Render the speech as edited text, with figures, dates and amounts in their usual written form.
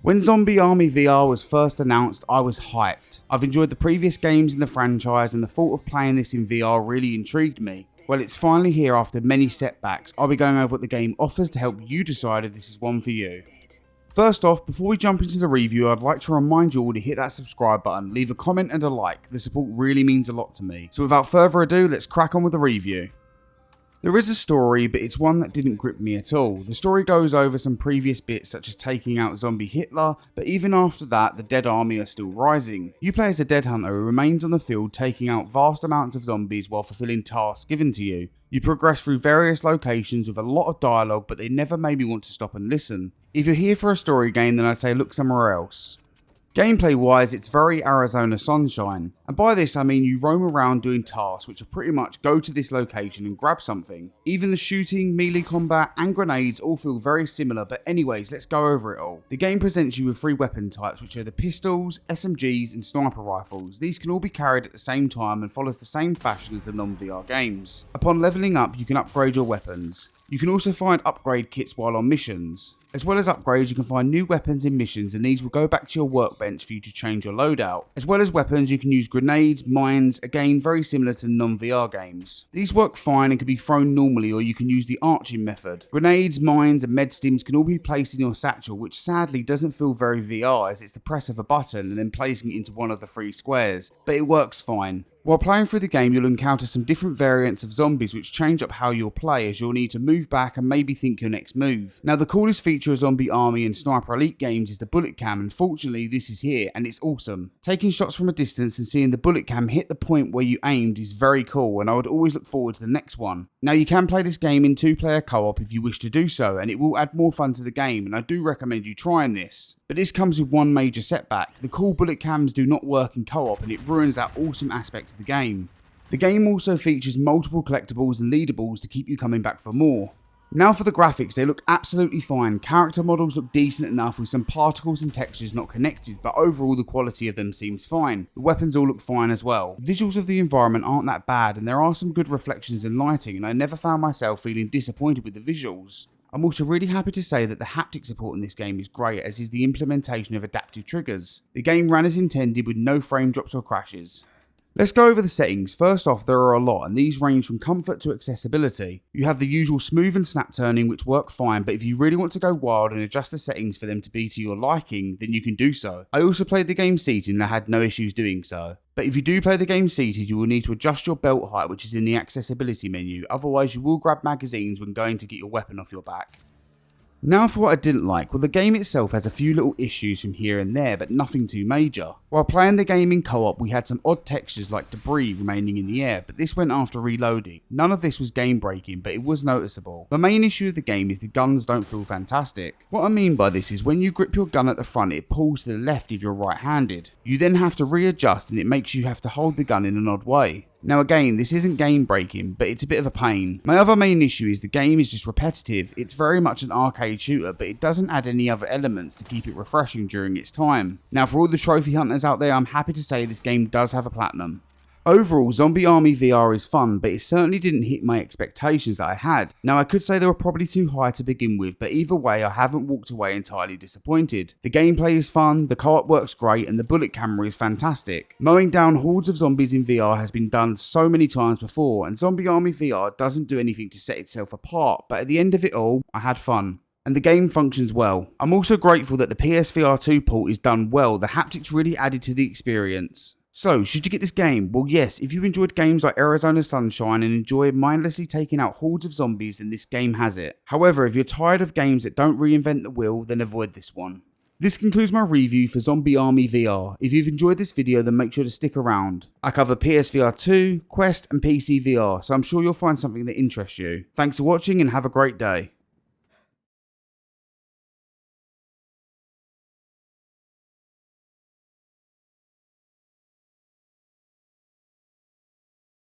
When Zombie Army VR was first announced, I was hyped. I've enjoyed the previous games in the franchise and the thought of playing this in VR really intrigued me. Well, it's finally here after many setbacks. I'll be going over what the game offers to help you decide if this is one for you. First off, before we jump into the review, I'd like to remind you all to hit that subscribe button, leave a comment and a like. The support really means a lot to me. So without further ado, let's crack on with the review. There is a story, but it's one that didn't grip me at all. The story goes over some previous bits such as taking out zombie Hitler, but even after that, the dead army are still rising. You play as a dead hunter who remains on the field taking out vast amounts of zombies while fulfilling tasks given to you. You progress through various locations with a lot of dialogue, but they never made me want to stop and listen. If you're here for a story game, then I'd say look somewhere else. Gameplay wise, it's very Arizona Sunshine, and by this I mean you roam around doing tasks which are pretty much go to this location and grab something. Even the shooting, melee combat and grenades all feel very similar, but anyways, let's go over it all. The game presents you with 3 weapon types, which are the pistols, SMGs and sniper rifles. These can all be carried at the same time and follows the same fashion as the non-VR games. Upon leveling up, you can upgrade your weapons. You can also find upgrade kits while on missions. As well as upgrades, you can find new weapons in missions, and these will go back to your workbench for you to change your loadout. As well as weapons, you can use grenades, mines, again very similar to non-VR games. These work fine and can be thrown normally, or you can use the arching method. Grenades, mines and med stims can all be placed in your satchel, which sadly doesn't feel very VR as it's the press of a button and then placing it into one of the 3 squares, but it works fine. While playing through the game, you'll encounter some different variants of zombies which change up how you'll play, as you'll need to move back and maybe think your next move. Now, the coolest feature of Zombie Army and Sniper Elite games is the bullet cam, and fortunately this is here and it's awesome. Taking shots from a distance and seeing the bullet cam hit the point where you aimed is very cool, and I would always look forward to the next one. Now, you can play this game in 2-player co-op if you wish to do so, and it will add more fun to the game, and I do recommend you trying this. But this comes with one major setback. The cool bullet cams do not work in co-op, and it ruins that awesome aspect of the game. The game also features multiple collectibles and leaderboards to keep you coming back for more. Now for the graphics, they look absolutely fine. Character models look decent enough with some particles and textures not connected, but overall the quality of them seems fine. The weapons all look fine as well. The visuals of the environment aren't that bad, and there are some good reflections and lighting, and I never found myself feeling disappointed with the visuals. I'm also really happy to say that the haptic support in this game is great, as is the implementation of adaptive triggers. The game ran as intended with no frame drops or crashes. Let's go over the settings. First off, there are a lot, and these range from comfort to accessibility. You have the usual smooth and snap turning, which work fine, but if you really want to go wild and adjust the settings for them to be to your liking, then you can do so. I also played the game seated and I had no issues doing so. But if you do play the game seated, you will need to adjust your belt height, which is in the accessibility menu, otherwise you will grab magazines when going to get your weapon off your back. Now for what I didn't like. Well, the game itself has a few little issues from here and there, but nothing too major. While playing the game in co-op, we had some odd textures like debris remaining in the air, but this went after reloading. None of this was game breaking, but it was noticeable. The main issue of the game is the guns don't feel fantastic. What I mean by this is when you grip your gun at the front, it pulls to the left if you're right-handed. You then have to readjust, and it makes you have to hold the gun in an odd way. Now again, this isn't game breaking, but it's a bit of a pain. My other main issue is the game is just repetitive. It's very much an arcade shooter, but it doesn't add any other elements to keep it refreshing during its time. Now for all the trophy hunters out there, I'm happy to say this game does have a platinum. Overall, Zombie Army VR is fun, but it certainly didn't hit my expectations that I had. Now I could say they were probably too high to begin with, but either way I haven't walked away entirely disappointed. The gameplay is fun, the co-op works great, and the bullet camera is fantastic. Mowing down hordes of zombies in VR has been done so many times before, and Zombie Army VR doesn't do anything to set itself apart, but at the end of it all, I had fun. And the game functions well. I'm also grateful that the PSVR2 port is done well. The haptics really added to the experience. So, should you get this game? Well yes, if you enjoyed games like Arizona Sunshine and enjoy mindlessly taking out hordes of zombies, then this game has it. However, if you're tired of games that don't reinvent the wheel, then avoid this one. This concludes my review for Zombie Army VR. If you've enjoyed this video, then make sure to stick around. I cover PSVR2, Quest and PC VR, so I'm sure you'll find something that interests you. Thanks for watching and have a great day.